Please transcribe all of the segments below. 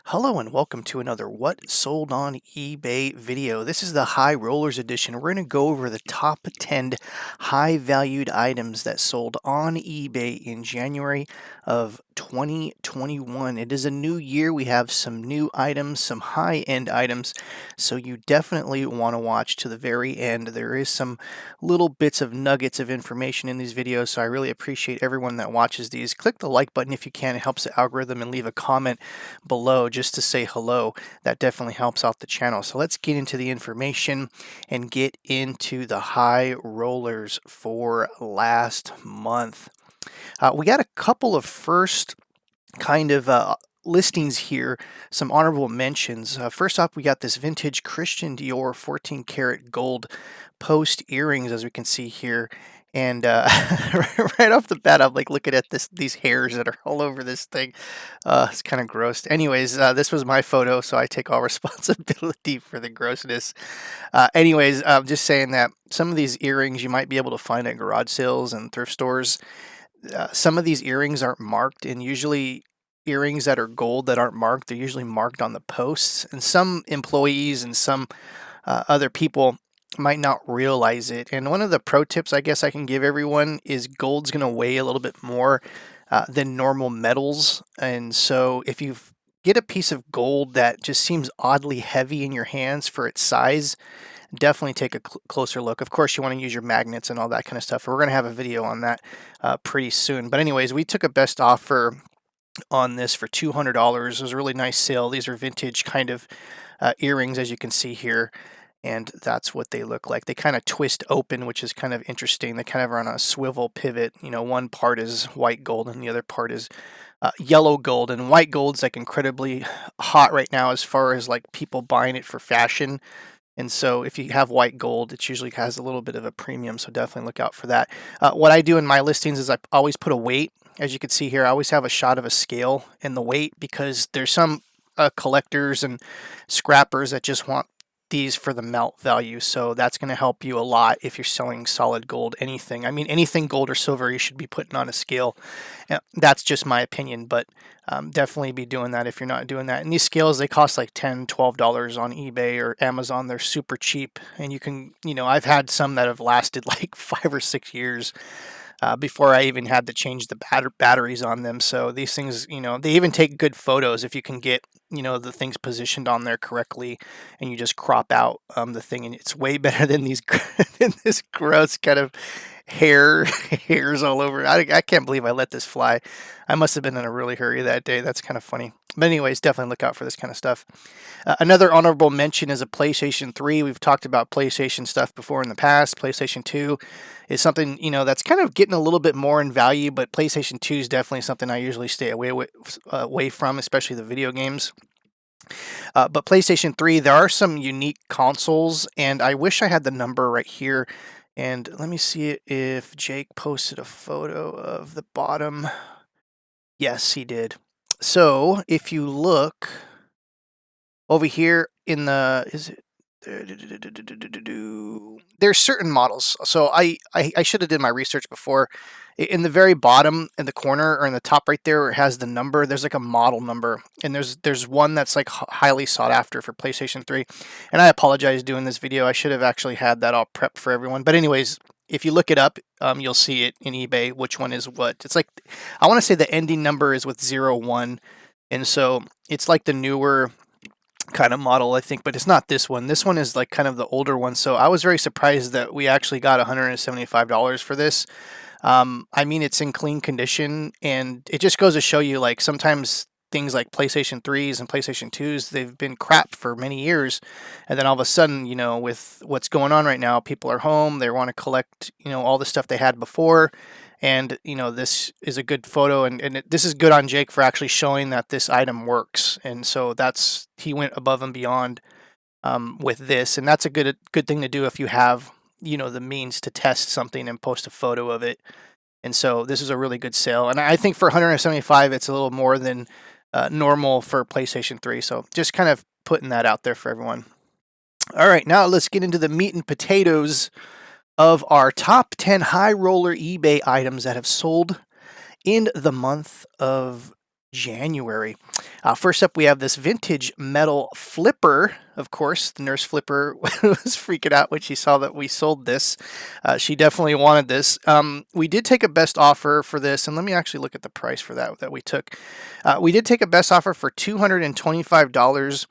Hello and welcome to another What Sold on eBay video. This is the High Rollers edition. We're going to go over the top 10 high valued items that sold on eBay in January of 2021. It is a new year. We have some new items, some high-end items, so you definitely want to watch to the very end. There is some little bits of nuggets of information in these videos, so I really appreciate everyone that watches these. Click the like button if you can. It helps the algorithm, and leave a comment below just to say hello. That definitely helps out the channel. So let's get into the information and get into the high rollers for last month. We got a couple of first kind of listings here, some honorable mentions. First off, we got this vintage Christian Dior 14 karat gold post earrings, as we can see here. And right off the bat, I'm like looking at these hairs that are all over this thing. It's kind of gross. Anyways, this was my photo, so I take all responsibility for the grossness. Anyways, I'm just saying that some of these earrings you might be able to find at garage sales and thrift stores. Some of these earrings aren't marked, and usually earrings that are gold that aren't marked, they're usually marked on the posts. And some employees and some other people might not realize it. And one of the pro tips I guess I can give everyone is gold's going to weigh a little bit more than normal metals. And so if you get a piece of gold that just seems oddly heavy in your hands for its size, definitely take a closer look. Of course, you want to use your magnets and all that kind of stuff. We're going to have a video on that pretty soon. But anyways, we took a best offer on this for $200. It was a really nice sale. These are vintage kind of earrings, as you can see here. And that's what they look like. They kind of twist open, which is kind of interesting. They kind of are on a swivel pivot. You know, one part is white gold and the other part is yellow gold. And white gold's like incredibly hot right now as far as like people buying it for fashion. And so if you have white gold, it usually has a little bit of a premium, so definitely look out for that. What I do in my listings is I always put a weight. As you can see here, I always have a shot of a scale in the weight, because there's some collectors and scrappers that just want these for the melt value. So that's going to help you a lot if you're selling solid gold, anything. I mean, anything gold or silver you should be putting on a scale. That's just my opinion, but definitely be doing that if you're not doing that. And these scales, they cost like $10, $12 on eBay or Amazon. They're super cheap. And you can, I've had some that have lasted like 5 or 6 years. Before I even had to change the batteries on them. So these things, they even take good photos if you can get, the things positioned on there correctly, and you just crop out the thing, and it's way better than these than this gross kind of hairs all over. I can't believe I let this fly. I must have been in a really hurry that day. That's kind of funny. But anyways, definitely look out for this kind of stuff. Another honorable mention is a PlayStation 3. We've talked about PlayStation stuff before in the past. PlayStation 2 is something, that's kind of getting a little bit more in value, but PlayStation 2 is definitely something I usually stay away from, especially the video games. But PlayStation 3, there are some unique consoles, and I wish I had the number right here. And let me see if Jake posted a photo of the bottom. Yes, he did. So if you look over here in the, there's certain models. So I should have did my research before. In the very bottom in the corner, or in the top right there, it has the number. There's like a model number, and there's one that's like highly sought after for PlayStation 3. And I apologize doing this video. I should have actually had that all prepped for everyone. But anyways, if you look it up, you'll see it in eBay, which one is what. It's like, I want to say the ending number is with 01. And so it's like the newer kind of model, I think, but it's not this one. This one is like kind of the older one. So I was very surprised that we actually got $175 for this. I mean, it's in clean condition, and it just goes to show you, like, sometimes things like PlayStation 3s and PlayStation 2s, they've been crap for many years, and then all of a sudden, with what's going on right now, people are home, they want to collect, all the stuff they had before, and, this is a good photo, and this is good on Jake for actually showing that this item works, and so he went above and beyond with this, and that's a good thing to do if you have the means to test something and post a photo of it. And so this is a really good sale, and I think for $175 it's a little more than normal for PlayStation 3. So just kind of putting that out there for everyone. All right, now let's get into the meat and potatoes of our top 10 high roller eBay items that have sold in the month of January. First up, we have this vintage metal flipper. Of course, the nurse flipper was freaking out when she saw that we sold this. She definitely wanted this. We did take a best offer for this, and let me actually look at the price for that we took. We did take a best offer for $225,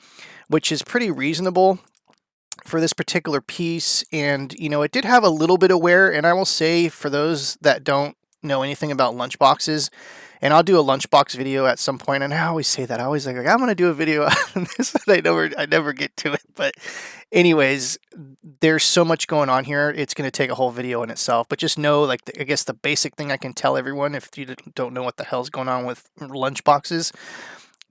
which is pretty reasonable for this particular piece. And, you know, it did have a little bit of wear, and I will say, for those that don't know anything about lunch boxes, and I'll do a lunchbox video at some point, and I always say that. I always like I'm gonna do a video on this, and I never get to it. But anyways, there's so much going on here. It's gonna take a whole video in itself. But just know, like, I guess the basic thing I can tell everyone, if you don't know what the hell's going on with lunchboxes,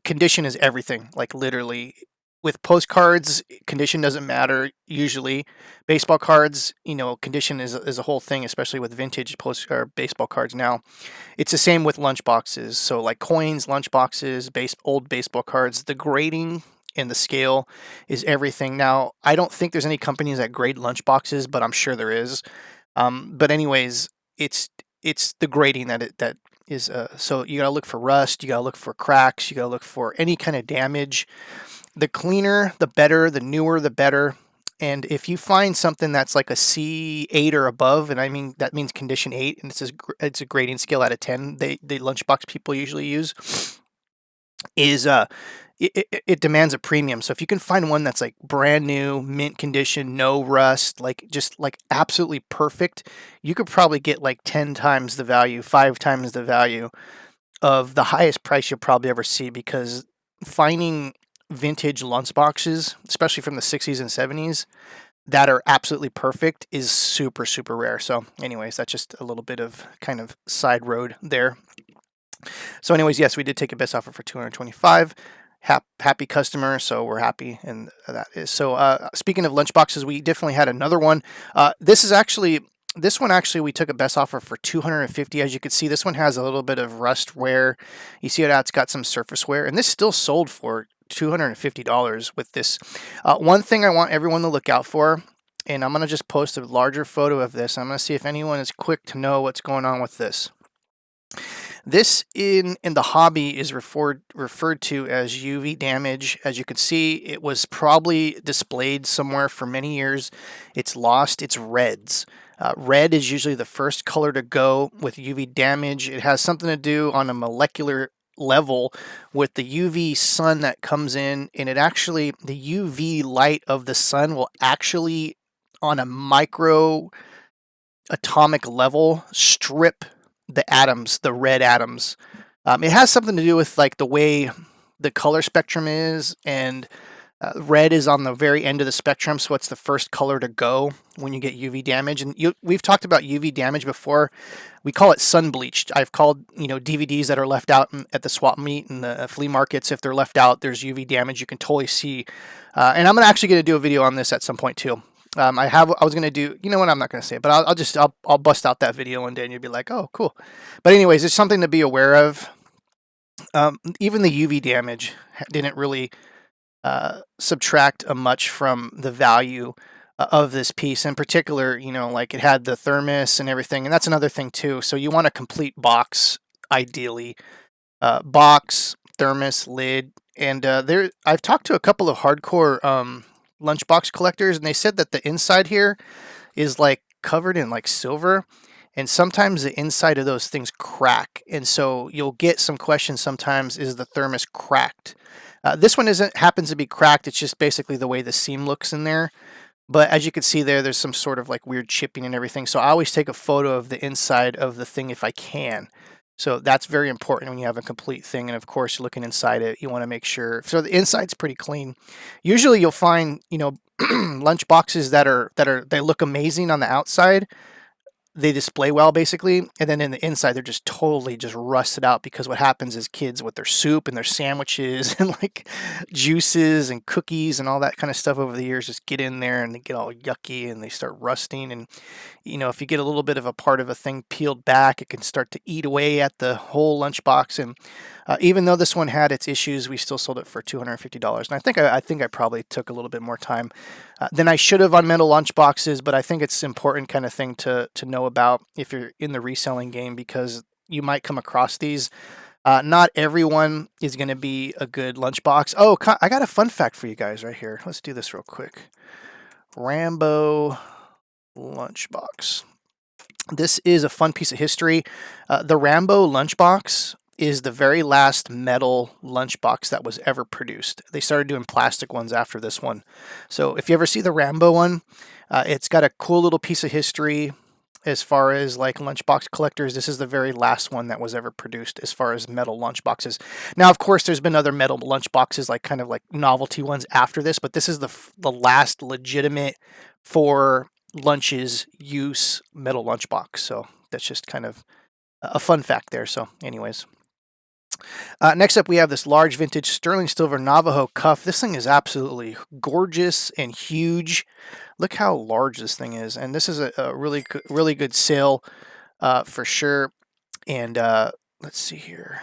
condition is everything. Like, literally. With postcards, condition doesn't matter usually. Baseball cards, you know, condition is a whole thing, especially with vintage baseball cards now. It's the same with lunch boxes. So like coins, lunch boxes, old baseball cards, the grading and the scale is everything. Now, I don't think there's any companies that grade lunch boxes, but I'm sure there is. But anyways, it's the grading that is. So you gotta look for rust, you gotta look for cracks, you gotta look for any kind of damage. The cleaner, the better. The newer, the better. And if you find something that's like a C8 or above, and I mean that means condition 8, and it's a grading scale out of 10. The lunchbox people usually use is it demands a premium. So if you can find one that's like brand new, mint condition, no rust, like just like absolutely perfect, you could probably get like 10 times the value, 5 times the value of the highest price you'll probably ever see, because finding vintage lunch boxes, especially from the 60s and 70s, that are absolutely perfect is super, super rare. So anyways, that's just a little bit of kind of side road there. So anyways, yes, we did take a best offer for $225. Happy customer, so we're happy, and that is. So speaking of lunch boxes, we definitely had another one. This one actually we took a best offer for $250. As you can see, this one has a little bit of rust wear. You see how it's got some surface wear, and this still sold for $250 with this. One thing I want everyone to look out for, and I'm going to just post a larger photo of this. I'm going to see if anyone is quick to know what's going on with this. This in the hobby is referred to as UV damage. As you can see, it was probably displayed somewhere for many years. It's lost its reds. Red is usually the first color to go with UV damage. It has something to do on a molecular level with the UV sun that comes in, and it actually, the UV light of the sun will actually, on a micro atomic level, strip the atoms, the red atoms. It has something to do with like the way the color spectrum is, and red is on the very end of the spectrum, so it's the first color to go when you get UV damage. And we've talked about UV damage before. We call it sun bleached. I've called, you know, DVDs that are left out at the swap meet and the flea markets. If they're left out, there's UV damage. You can totally see. And I'm actually going to do a video on this at some point too. I was going to do, you know what, I'm not going to say it, but I'll bust out that video one day and you'll be like, oh, cool. But anyways, it's something to be aware of. Even the UV damage didn't really subtract much from the value of this piece. In particular, you know, like it had the thermos and everything, and that's another thing too. So you want a complete box, ideally. Box, thermos, lid, and I've talked to a couple of hardcore lunchbox collectors, and they said that the inside here is like covered in like silver, and sometimes the inside of those things crack, and so you'll get some questions sometimes, is the thermos cracked? This one happens to be cracked. It's just basically the way the seam looks in there. But as you can see there's some sort of like weird chipping and everything. So I always take a photo of the inside of the thing if I can. So that's very important when you have a complete thing. And of course, looking inside it, you want to make sure. So the inside's pretty clean. Usually you'll find, you know, lunch boxes they look amazing on the outside. They display well, basically, and then in the inside they're just totally just rusted out, because what happens is kids with their soup and their sandwiches and like juices and cookies and all that kind of stuff over the years just get in there and they get all yucky and they start rusting. And you know, if you get a little bit of a part of a thing peeled back, it can start to eat away at the whole lunchbox. And even though this one had its issues, we still sold it for $250. And I think I probably took a little bit more time than I should have on metal lunch boxes, but I think it's important kind of thing to know about if you're in the reselling game, because you might come across these. Not everyone is going to be a good lunchbox. Oh, I got a fun fact for you guys right here. Let's do this real quick. Rambo Lunch Box. This is a fun piece of history. The Rambo lunchbox is the very last metal lunchbox that was ever produced. They started doing plastic ones after this one. So if you ever see the Rambo one, it's got a cool little piece of history as far as like lunchbox collectors. This is the very last one that was ever produced as far as metal lunchboxes. Now, of course, there's been other metal lunchboxes, like kind of like novelty ones after this, but this is the last legitimate for lunches use metal lunchbox. So that's just kind of a fun fact there. So anyways, next up we have this large vintage sterling silver Navajo Cuff. This thing is absolutely gorgeous and huge. Look how large this thing is, and this is a really good sale for sure. And let's see here,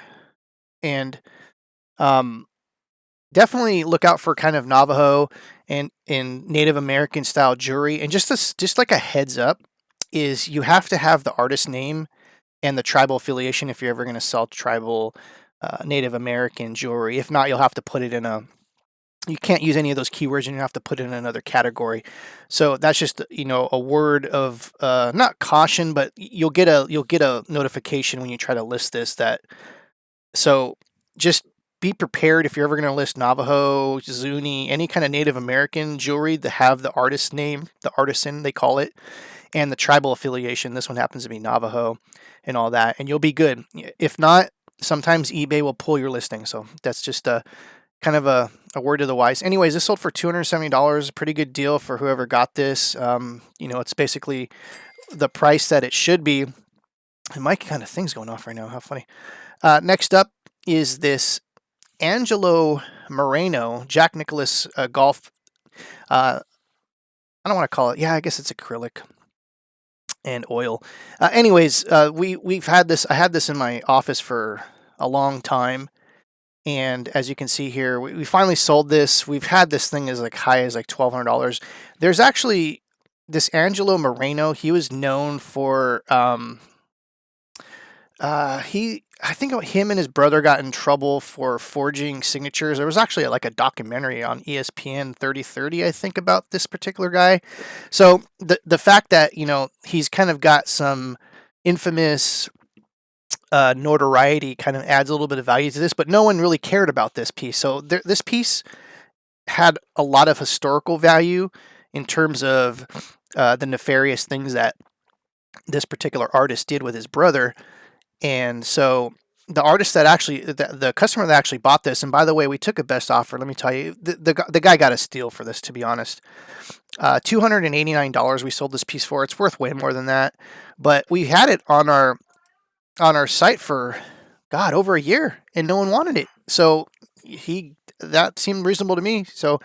and definitely look out for kind of Navajo and in Native American style jewelry. And just like a heads up, is you have to have the artist name and the tribal affiliation if you're ever going to sell tribal Native American jewelry. If not, you'll have to put it in you can't use any of those keywords, and you have to put it in another category. So that's just a word of not caution, but you'll get a notification when you try to list this. So just be prepared if you're ever going to list Navajo, Zuni, any kind of Native American jewelry to have the artist name, the artisan they call it, and the tribal affiliation. This one happens to be Navajo and all that, and you'll be good. If not, sometimes eBay will pull your listing. So that's just a kind of a word to the wise. Anyways, this sold for $270, a pretty good deal for whoever got this. It's basically the price that it should be. And my kind of thing's going off right now. How funny. Next up is this Angelo Moreno Jack Nicklaus golf. I don't want to call it. Yeah, I guess it's acrylic and oil. Anyways, we've had this. I had this in my office for a long time. And as you can see here, we finally sold this. We've had this thing as like high as like $1,200. There's actually this Angelo Moreno. He was known for I think him and his brother got in trouble for forging signatures. There was actually like a documentary on ESPN 3030, I think, about this particular guy. So the fact that he's kind of got some infamous notoriety kind of adds a little bit of value to this, but no one really cared about this piece. So this piece had a lot of historical value in terms of the nefarious things that this particular artist did with his brother. And so the artist that actually, the customer that actually bought this, and by the way, we took a best offer. Let me tell you, the guy got a steal for this, to be honest. $289 we sold this piece for. It's worth way more than that, but we had it on our site for over a year, and no one wanted it. So that seemed reasonable to me. So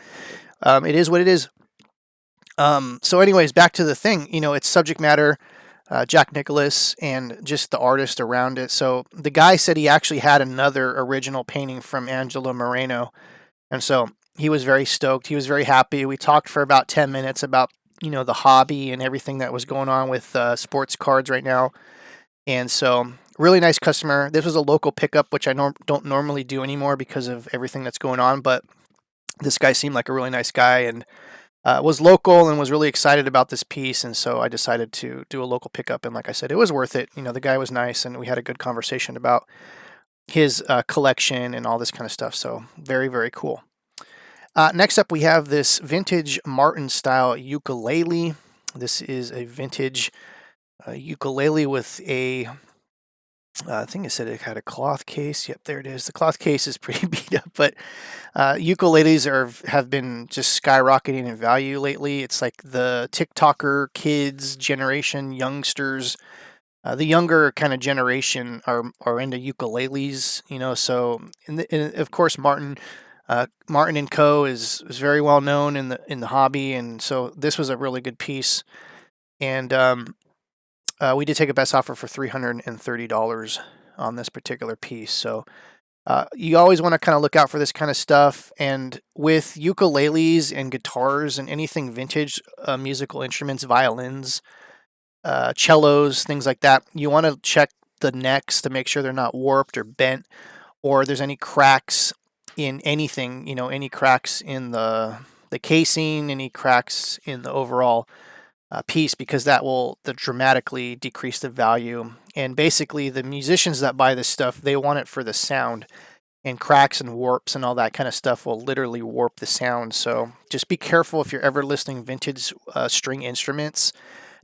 it is what it is. So anyways, back to the thing. It's subject matter, Jack Nicklaus, and just the artist around it. So the guy said he actually had another original painting from Angelo Moreno, and so he was very stoked. He was very happy. We talked for about 10 minutes about the hobby and everything that was going on with sports cards right now. And so really nice customer. This was a local pickup, which I don't normally do anymore because of everything that's going on. But this guy seemed like a really nice guy and was local and was really excited about this piece. And so I decided to do a local pickup. And like I said, it was worth it. The guy was nice, and we had a good conversation about his collection and all this kind of stuff. So very, very cool. Next up, we have this vintage Martin style ukulele. This is a vintage ukulele with I think it said it had a cloth case. Yep, there it is. The cloth case is pretty beat up, but ukuleles have been just skyrocketing in value lately. It's like the TikToker kids generation, youngsters, the younger kind of generation are into ukuleles. So and of course Martin and Co. is very well known in the hobby, and so this was a really good piece. And we did take a best offer for $330 on this particular piece. So you always want to kind of look out for this kind of stuff. And with ukuleles and guitars and anything vintage musical instruments, violins, cellos, things like that, you want to check the necks to make sure they're not warped or bent, or there's any cracks in anything, any cracks in the casing, any cracks in the overall piece, because that will dramatically decrease the value. And basically, the musicians that buy this stuff, they want it for the sound, and cracks and warps and all that kind of stuff will literally warp the sound. So just be careful if you're ever listening vintage string instruments,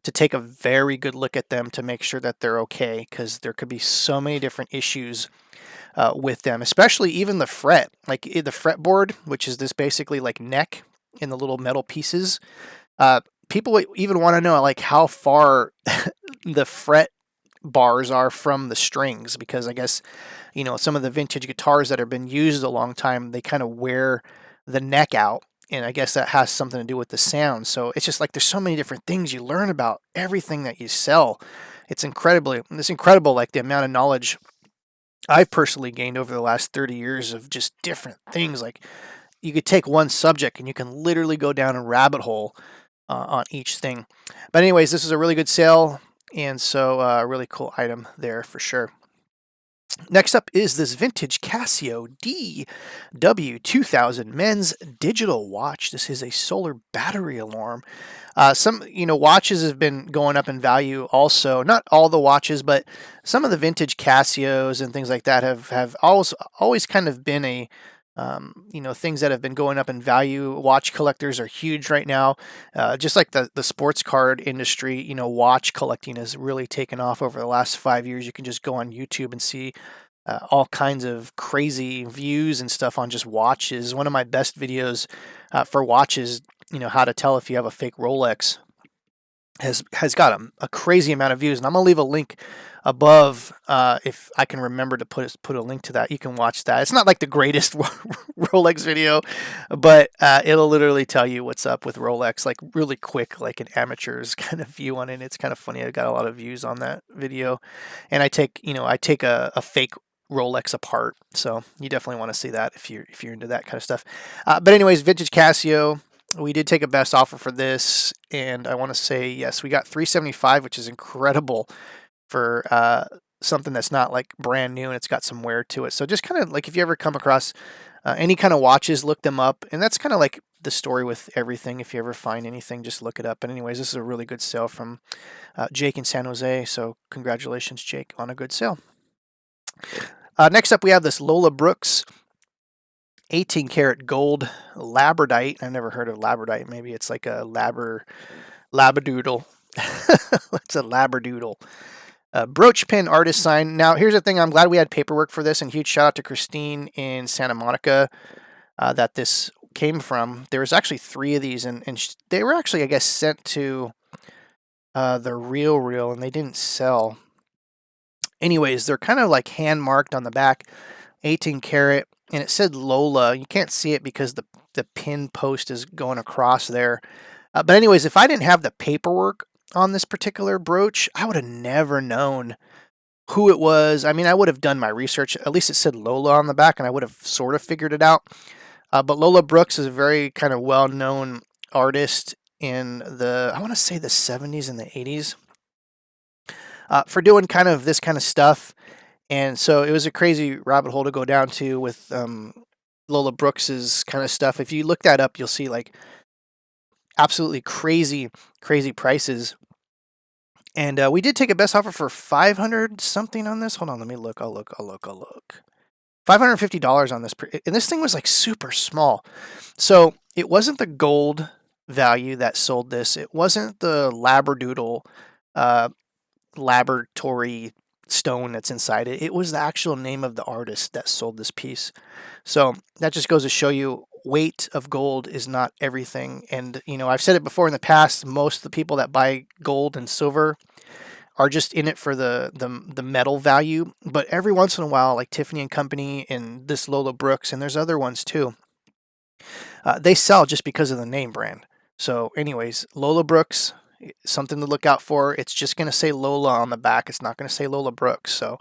to take a very good look at them to make sure that they're okay, because there could be so many different issues with them, especially even the fret, like the fretboard, which is this basically like neck in the little metal pieces. People even want to know like how far the fret bars are from the strings, because I guess some of the vintage guitars that have been used a long time, they kind of wear the neck out, and I guess that has something to do with the sound. So it's just like there's so many different things you learn about everything that you sell. It's incredible, like the amount of knowledge I've personally gained over the last 30 years of just different things. Like, you could take one subject and you can literally go down a rabbit hole on each thing. But anyways, this is a really good sale, and so a really cool item there for sure. Next up is this vintage Casio DW2000 men's digital watch. This is a solar battery alarm. Some watches have been going up in value also. Not all the watches, but some of the vintage Casios and things like that have always kind of been a things that have been going up in value. Watch collectors are huge right now. Just like the sports card industry, watch collecting has really taken off over the last 5 years. You can just go on YouTube and see all kinds of crazy views and stuff on just watches. One of my best videos for watches, how to tell if you have a fake Rolex, has got a crazy amount of views, and I'm gonna leave a link above if I can remember to put a link to that. You can watch that. It's not like the greatest Rolex video, but it'll literally tell you what's up with Rolex, like really quick, like an amateur's kind of view on it. It's kind of funny. I got a lot of views on that video, and I take a fake Rolex apart, so you definitely want to see that if you're into that kind of stuff. But anyways, vintage Casio. We did take a best offer for this, and I want to say yes, we got $375, which is incredible for something that's not like brand new and it's got some wear to it. So just kind of like if you ever come across any kind of watches, look them up, and that's kind of like the story with everything. If you ever find anything, just look it up. But anyways, this is a really good sale from Jake in San Jose. So congratulations, Jake, on a good sale. Next up, we have this Lola Brooks 18 karat gold labradite. I've never heard of labradite. Maybe it's like a labradoodle. It's a labradoodle. Brooch pin artist sign. Now, here's the thing. I'm glad we had paperwork for this, and huge shout out to Christine in Santa Monica that this came from. There was actually 3 of these, and they were actually, I guess, sent to the Real, and they didn't sell. Anyways, they're kind of like hand marked on the back, 18 karat, and it said Lola. You can't see it because the pin post is going across there. But anyways, if I didn't have the paperwork on this particular brooch, I would have never known who it was. I mean, I would have done my research. At least it said Lola on the back, and I would have sort of figured it out. But Lola Brooks is a very kind of well-known artist in I want to say the 70s and the 80s for doing kind of this kind of stuff. And so it was a crazy rabbit hole to go down to with Lola Brooks's kind of stuff. If you look that up, you'll see like absolutely crazy prices. And we did take a best offer for 500 something on this. Hold on, let me look. I'll look. $550 on this. And this thing was like super small. So it wasn't the gold value that sold this. It wasn't the Labradoodle laboratory stone that's inside it. It was the actual name of the artist that sold this piece. So that just goes to show you weight of gold is not everything. And I've said it before in the past, most of the people that buy gold and silver are just in it for the metal value. But every once in a while, like Tiffany and Company and this Lola Brooks, and there's other ones too, they sell just because of the name brand. So anyways, Lola Brooks, something to look out for. It's just going to say Lola on the back. It's not going to say Lola Brooks. So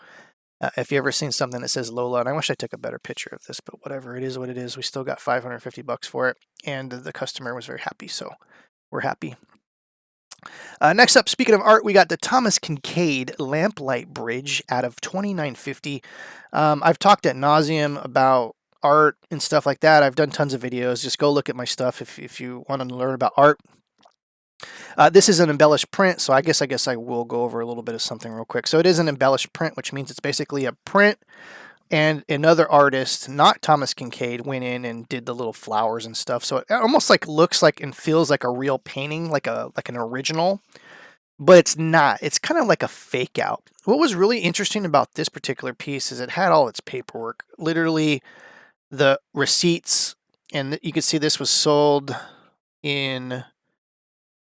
if you ever seen something that says Lola, and I wish I took a better picture of this, but whatever, it is what it is. We still got $550 for it, and the customer was very happy, so we're happy. Next up, speaking of art, we got the Thomas Kincaid Lamplight Bridge out of 2950. I've talked at nauseum about art and stuff like that. I've done tons of videos. Just go look at my stuff if you want to learn about art. This is an embellished print, so I guess I will go over a little bit of something real quick. So it is an embellished print, which means it's basically a print, and another artist, not Thomas Kincaid, went in and did the little flowers and stuff. So it almost like looks like and feels like a real painting, like an original, but it's not. It's kind of like a fake out. What was really interesting about this particular piece is it had all its paperwork, literally the receipts, and you can see this was sold in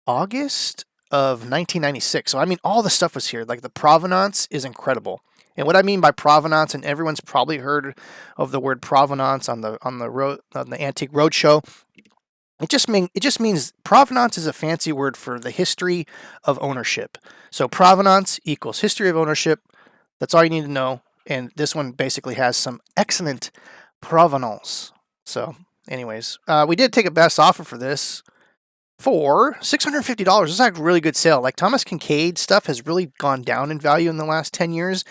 August of 1996. So I mean, all the stuff was here. Like the provenance is incredible. And what I mean by provenance, and everyone's probably heard of the word provenance on the Antique Roadshow. It just means provenance is a fancy word for the history of ownership. So provenance equals history of ownership. That's all you need to know. And this one basically has some excellent provenance. So, anyways, we did take a best offer for this for $650. This is like a really good sale. Like Thomas Kincaid stuff has really gone down in value in the last 10 years.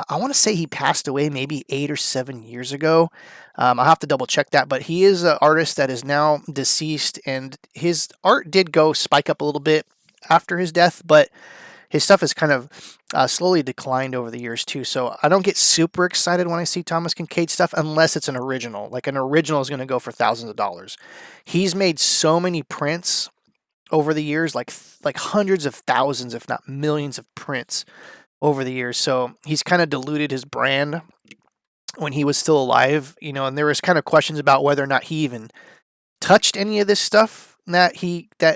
I want to say he passed away maybe 8 or 7 years ago. I'll have to double check that, but he is an artist that is now deceased, and his art did go spike up a little bit after his death, but his stuff has kind of slowly declined over the years too. So I don't get super excited when I see Thomas Kincaid stuff unless it's an original. Like an original is going to go for thousands of dollars. He's made so many prints over the years, like hundreds of thousands, if not millions of prints over the years. So he's kind of diluted his brand when he was still alive, and there was kind of questions about whether or not he even touched any of this stuff that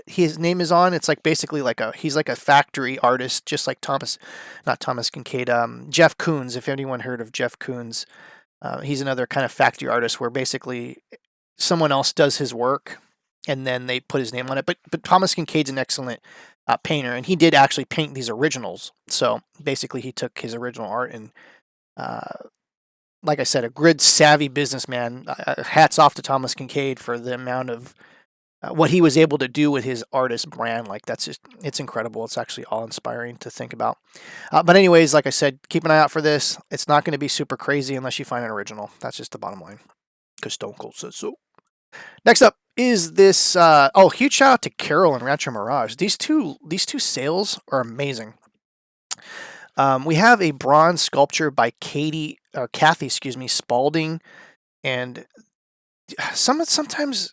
his name is on. It's like basically he's like a factory artist, just like not Thomas Kincaid, Jeff Koons. If anyone heard of Jeff Koons, he's another kind of factory artist where basically someone else does his work and then they put his name on it. But Thomas Kincaid's an excellent painter, and he did actually paint these originals. So basically, he took his original art and, like I said, a grid savvy businessman. Hats off to Thomas Kincaid for the amount of what he was able to do with his artist brand. Like it's incredible. It's actually all inspiring to think about. But anyways, like I said, keep an eye out for this. It's not going to be super crazy unless you find an original. That's just the bottom line, because Stone Cold says so. Next up is this. Huge shout out to Carol and Rancho Mirage. These two sales are amazing. We have a bronze sculpture by Kathy, Spalding, and sometimes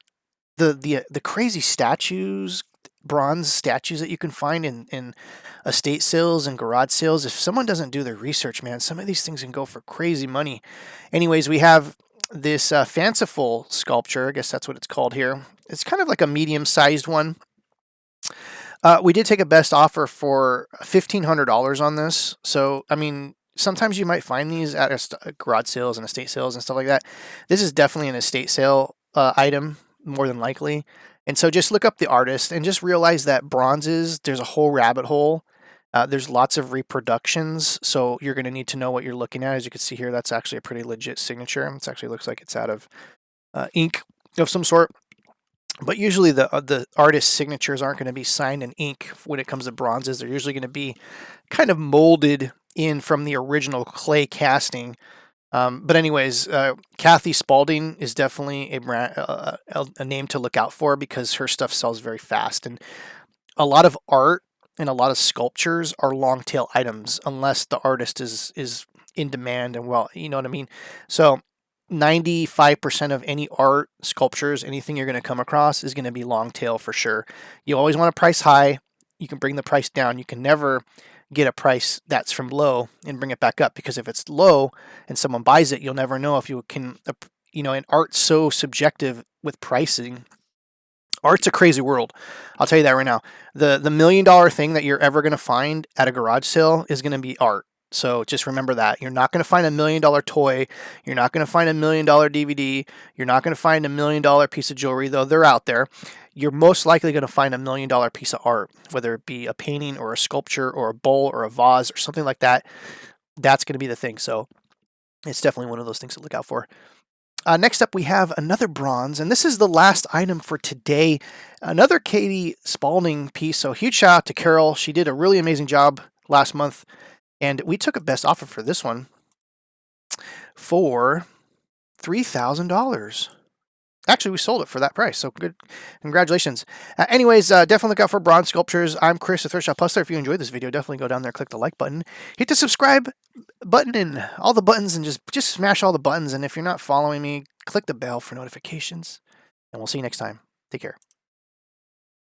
the crazy statues, bronze statues that you can find in estate sales and garage sales. If someone doesn't do their research, man, some of these things can go for crazy money. Anyways, we have this fanciful sculpture. I guess that's what it's called here. It's kind of like a medium-sized one. We did take a best offer for $1,500 on this. So, I mean, sometimes you might find these at garage sales and estate sales and stuff like that. This is definitely an estate sale item, more than likely. And so just look up the artist and just realize that bronzes, there's a whole rabbit hole. There's lots of reproductions, so you're going to need to know what you're looking at. As you can see here, that's actually a pretty legit signature. It actually looks like it's out of ink of some sort. But usually the artist's signatures aren't going to be signed in ink when it comes to bronzes. They're usually going to be kind of molded in from the original clay casting. But anyways, Kathy Spalding is definitely a name to look out for, because her stuff sells very fast. And a lot of art and a lot of sculptures are long tail items unless the artist is in demand and, well, you know what I mean? So 95% of any art, sculptures, anything you're going to come across is going to be long tail for sure. You always want to price high. You can bring the price down. You can never get a price that's from low and bring it back up, because if it's low and someone buys it, you'll never know if you can, and art's so subjective with pricing. Art's a crazy world. I'll tell you that right now. The $1 million thing that you're ever going to find at a garage sale is going to be art. So just remember that. You're not going to find $1 million toy. You're not going to find $1 million DVD. You're not going to find $1 million piece of jewelry, though they're out there. You're most likely going to find $1 million piece of art, whether it be a painting or a sculpture or a bowl or a vase or something like that. That's going to be the thing. So it's definitely one of those things to look out for. Next up, we have another bronze, and this is the last item for today. Another Katie Spalding piece. So huge shout out to Carol. She did a really amazing job last month, and we took a best offer for this one for $3,000. Actually, we sold it for that price, so good. Congratulations. Anyways, definitely look out for bronze sculptures. I'm Chris, the Thrift Shop Hustler. If you enjoyed this video, definitely go down there, click the like button, hit the subscribe button and all the buttons, and just smash all the buttons. And if you're not following me, click the bell for notifications. And we'll see you next time. Take care.